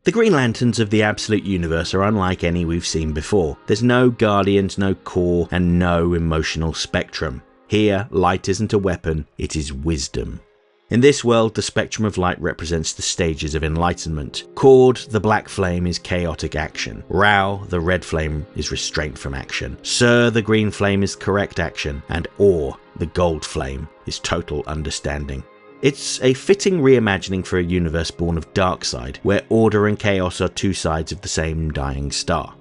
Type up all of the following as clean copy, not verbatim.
The Green Lanterns of the Absolute Universe are unlike any we've seen before. There's no Guardians, no core, and no emotional spectrum. Here, light isn't a weapon, it is wisdom. In this world, the spectrum of light represents the stages of enlightenment. Cord, the black flame, is chaotic action. Rao, the red flame, is restraint from action. Sir, the green flame, is correct action. And Or, the gold flame, is total understanding. It's a fitting reimagining for a universe born of Darkseid, where order and chaos are two sides of the same dying star.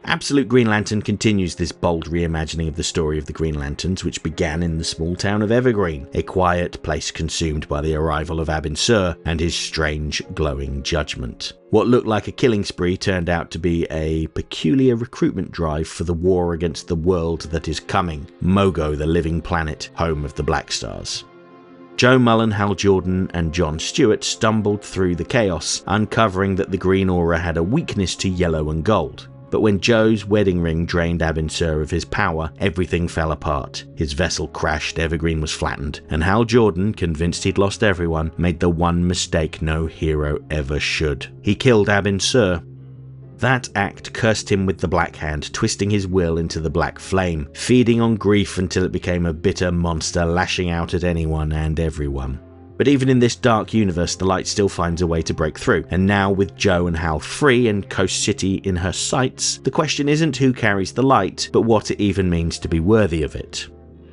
Absolute Green Lantern continues this bold reimagining of the story of the Green Lanterns, which began in the small town of Evergreen, a quiet place consumed by the arrival of Abin Sur and his strange, glowing judgment. What looked like a killing spree turned out to be a peculiar recruitment drive for the war against the world that is coming, Mogo, the living planet, home of the Black Stars. Joe Mullein, Hal Jordan, and John Stewart stumbled through the chaos, uncovering that the green aura had a weakness to yellow and gold. But when Joe's wedding ring drained Abin Sur of his power, everything fell apart. His vessel crashed, Evergreen was flattened, and Hal Jordan, convinced he'd lost everyone, made the one mistake no hero ever should. He killed Abin Sur. That act cursed him with the Black Hand, twisting his will into the black flame, feeding on grief until it became a bitter monster lashing out at anyone and everyone. But even in this dark universe, the light still finds a way to break through, and now with Joe and Hal free and Coast City in her sights, the question isn't who carries the light, but what it even means to be worthy of it.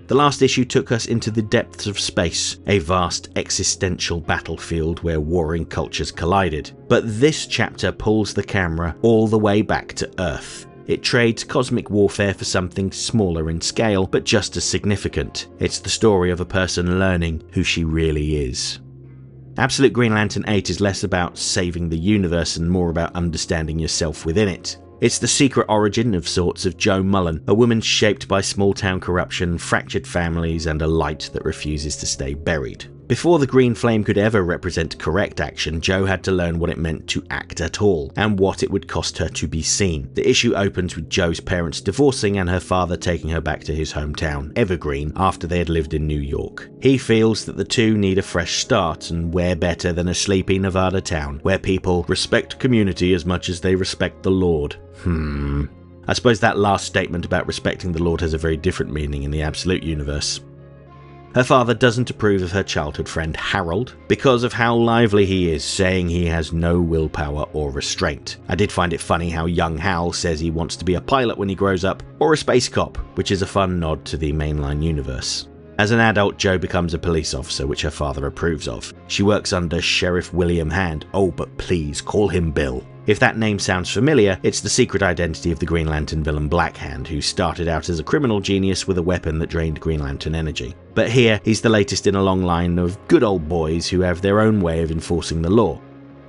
The last issue took us into the depths of space, a vast existential battlefield where warring cultures collided. But this chapter pulls the camera all the way back to Earth. It trades cosmic warfare for something smaller in scale, but just as significant. It's the story of a person learning who she really is. Absolute Green Lantern 8 is less about saving the universe and more about understanding yourself within it. It's the secret origin of sorts of Joe Mullein, a woman shaped by small-town corruption, fractured families, and a light that refuses to stay buried. Before the green flame could ever represent correct action, Joe had to learn what it meant to act at all, and what it would cost her to be seen. The issue opens with Joe's parents divorcing and her father taking her back to his hometown, Evergreen, after they had lived in New York. He feels that the two need a fresh start, and where better than a sleepy Nevada town, where people respect community as much as they respect the Lord. I suppose that last statement about respecting the Lord has a very different meaning in the Absolute Universe. Her father doesn't approve of her childhood friend Harold because of how lively he is, saying he has no willpower or restraint. I did find it funny how young Hal says he wants to be a pilot when he grows up, or a space cop, which is a fun nod to the mainline universe. As an adult, Jo becomes a police officer, which her father approves of. She works under Sheriff William Hand. Oh, but please call him Bill. If that name sounds familiar, it's the secret identity of the Green Lantern villain Black Hand, who started out as a criminal genius with a weapon that drained Green Lantern energy. But here, he's the latest in a long line of good old boys who have their own way of enforcing the law.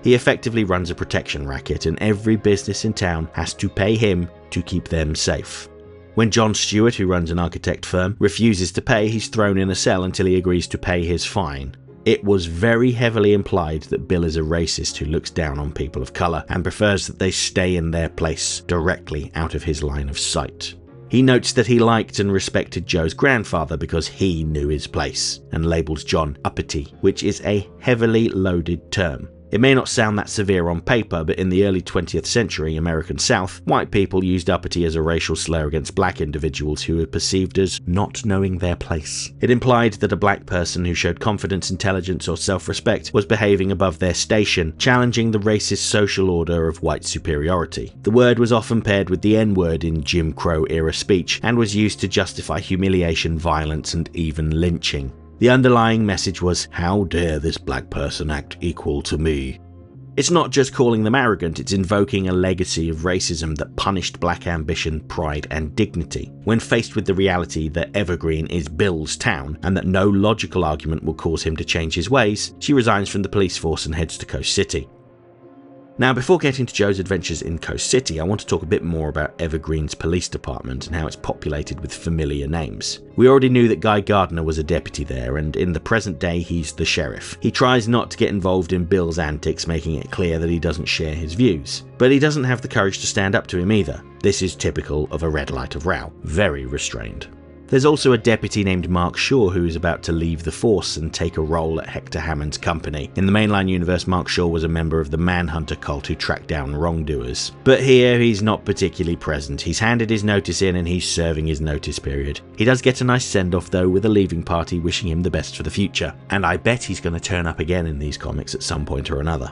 He effectively runs a protection racket, and every business in town has to pay him to keep them safe. When John Stewart, who runs an architect firm, refuses to pay, he's thrown in a cell until he agrees to pay his fine. It was very heavily implied that Bill is a racist who looks down on people of colour and prefers that they stay in their place, directly out of his line of sight. He notes that he liked and respected Joe's grandfather because he knew his place, and labels John uppity, which is a heavily loaded term. It may not sound that severe on paper, but in the early 20th century American South, white people used uppity as a racial slur against black individuals who were perceived as not knowing their place. It implied that a black person who showed confidence, intelligence, or self-respect was behaving above their station, challenging the racist social order of white superiority. The word was often paired with the N-word in Jim Crow-era speech, and was used to justify humiliation, violence, and even lynching. The underlying message was, how dare this black person act equal to me? It's not just calling them arrogant, it's invoking a legacy of racism that punished black ambition, pride, and dignity. When faced with the reality that Evergreen is Bill's town, and that no logical argument will cause him to change his ways, she resigns from the police force and heads to Coast City. Now, before getting to Joe's adventures in Coast City, I want to talk a bit more about Evergreen's police department and how it's populated with familiar names. We already knew that Guy Gardner was a deputy there, and in the present day he's the sheriff. He tries not to get involved in Bill's antics, making it clear that he doesn't share his views. But he doesn't have the courage to stand up to him either. This is typical of a red light of Rao, very restrained. There's also a deputy named Mark Shaw who is about to leave the force and take a role at Hector Hammond's company. In the mainline universe, Mark Shaw was a member of the Manhunter cult who tracked down wrongdoers. But here he's not particularly present. He's handed his notice in and he's serving his notice period. He does get a nice send-off though, with a leaving party wishing him the best for the future. And I bet he's going to turn up again in these comics at some point or another.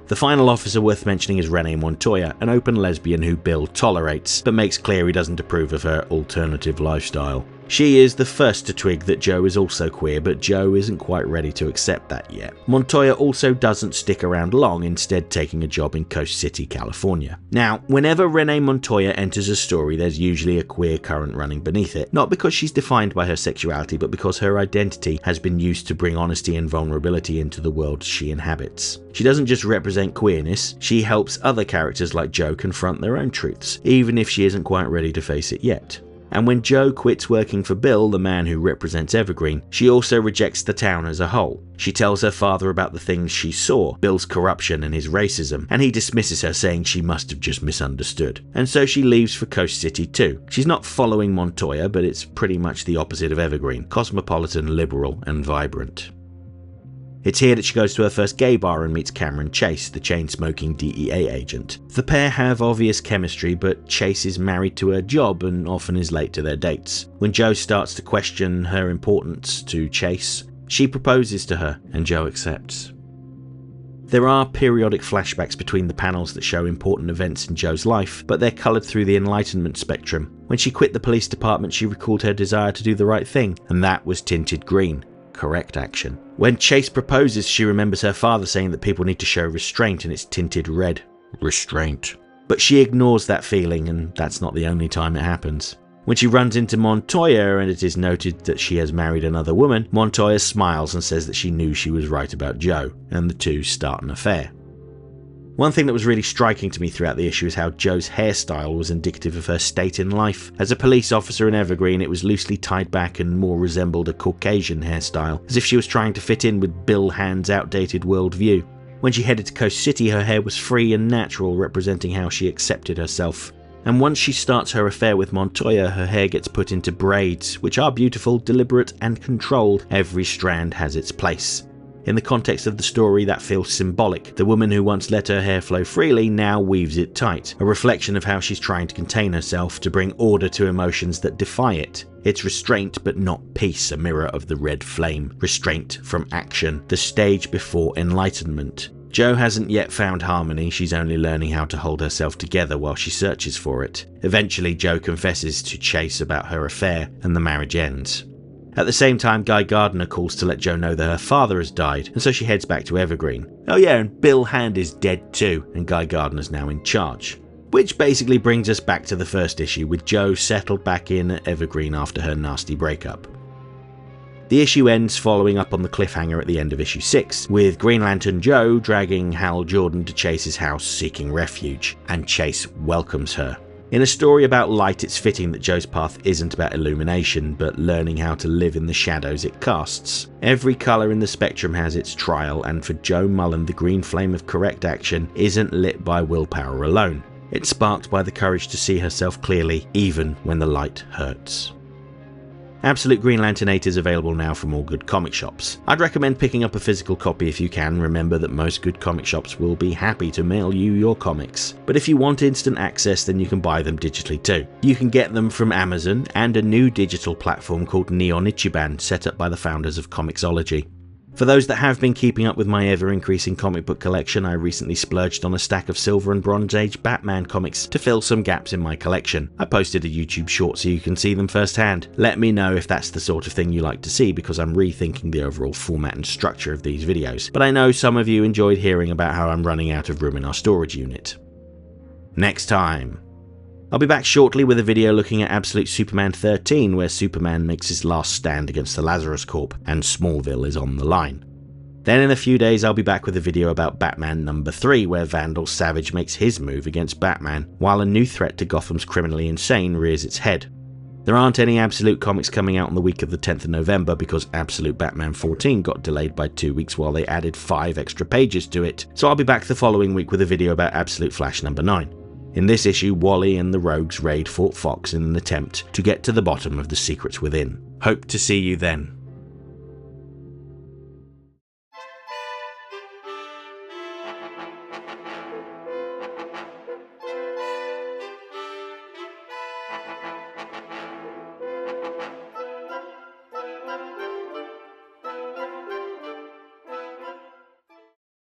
The final officer worth mentioning is Renee Montoya, an open lesbian who Bill tolerates, but makes clear he doesn't approve of her alternative lifestyle. She is the first to twig that Joe is also queer, but Joe isn't quite ready to accept that yet. Montoya also doesn't stick around long, instead taking a job in Coast City, California. Now, whenever Renee Montoya enters a story, there's usually a queer current running beneath it, not because she's defined by her sexuality, but because her identity has been used to bring honesty and vulnerability into the world she inhabits. She doesn't just represent queerness, she helps other characters like Joe confront their own truths, even if she isn't quite ready to face it yet. And when Joe quits working for Bill, the man who represents Evergreen, she also rejects the town as a whole. She tells her father about the things she saw, Bill's corruption and his racism, and he dismisses her, saying she must have just misunderstood. And so she leaves for Coast City too. She's not following Montoya, but it's pretty much the opposite of Evergreen, cosmopolitan, liberal and vibrant. It's here that she goes to her first gay bar and meets Cameron Chase, the chain-smoking DEA agent. The pair have obvious chemistry, but Chase is married to her job and often is late to their dates. When Joe starts to question her importance to Chase, she proposes to her and Joe accepts. There are periodic flashbacks between the panels that show important events in Joe's life, but they're coloured through the enlightenment spectrum. When she quit the police department, she recalled her desire to do the right thing, and that was tinted green. Correct action. When Chase proposes, she remembers her father saying that people need to show restraint, and it's tinted red. Restraint. But she ignores that feeling, and that's not the only time it happens. When she runs into Montoya and it is noted that she has married another woman, Montoya smiles and says that she knew she was right about Joe, and the two start an affair. One thing that was really striking to me throughout the issue is how Joe's hairstyle was indicative of her state in life. As a police officer in Evergreen, it was loosely tied back and more resembled a Caucasian hairstyle, as if she was trying to fit in with Bill Hand's outdated worldview. When she headed to Coast City, her hair was free and natural, representing how she accepted herself. And once she starts her affair with Montoya, her hair gets put into braids, which are beautiful, deliberate and controlled. Every strand has its place. In the context of the story, that feels symbolic. The woman who once let her hair flow freely now weaves it tight, a reflection of how she's trying to contain herself, to bring order to emotions that defy it. It's restraint but not peace, a mirror of the red flame. Restraint from action, the stage before enlightenment. Joe hasn't yet found harmony, she's only learning how to hold herself together while she searches for it. Eventually, Joe confesses to Chase about her affair, and the marriage ends. At the same time, Guy Gardner calls to let Joe know that her father has died, and so she heads back to Evergreen. Oh yeah, and Bill Hand is dead too, and Guy Gardner's now in charge. Which basically brings us back to the first issue, with Joe settled back in at Evergreen after her nasty breakup. The issue ends following up on the cliffhanger at the end of issue 6, with Green Lantern Joe dragging Hal Jordan to Chase's house seeking refuge, and Chase welcomes her. In a story about light, it's fitting that Joe's path isn't about illumination, but learning how to live in the shadows it casts. Every colour in the spectrum has its trial, and for Joe Mullein, the green flame of correct action isn't lit by willpower alone. It's sparked by the courage to see herself clearly, even when the light hurts. Absolute Green Lantern 8 is available now from all good comic shops. I'd recommend picking up a physical copy if you can. Remember that most good comic shops will be happy to mail you your comics. But if you want instant access, then you can buy them digitally too. You can get them from Amazon and a new digital platform called Neon Ichiban, set up by the founders of Comixology. For those that have been keeping up with my ever-increasing comic book collection, I recently splurged on a stack of Silver and Bronze Age Batman comics to fill some gaps in my collection. I posted a YouTube short so you can see them firsthand. Let me know if that's the sort of thing you like to see, because I'm rethinking the overall format and structure of these videos. But I know some of you enjoyed hearing about how I'm running out of room in our storage unit. Next time. I'll be back shortly with a video looking at Absolute Superman 13, where Superman makes his last stand against the Lazarus Corp, and Smallville is on the line. Then in a few days I'll be back with a video about Batman number 3, where Vandal Savage makes his move against Batman, while a new threat to Gotham's criminally insane rears its head. There aren't any Absolute comics coming out on the week of the 10th of November because Absolute Batman 14 got delayed by 2 weeks while they added 5 extra pages to it, so I'll be back the following week with a video about Absolute Flash number 9. In this issue, Wally and the rogues raid Fort Fox in an attempt to get to the bottom of the secrets within. Hope to see you then.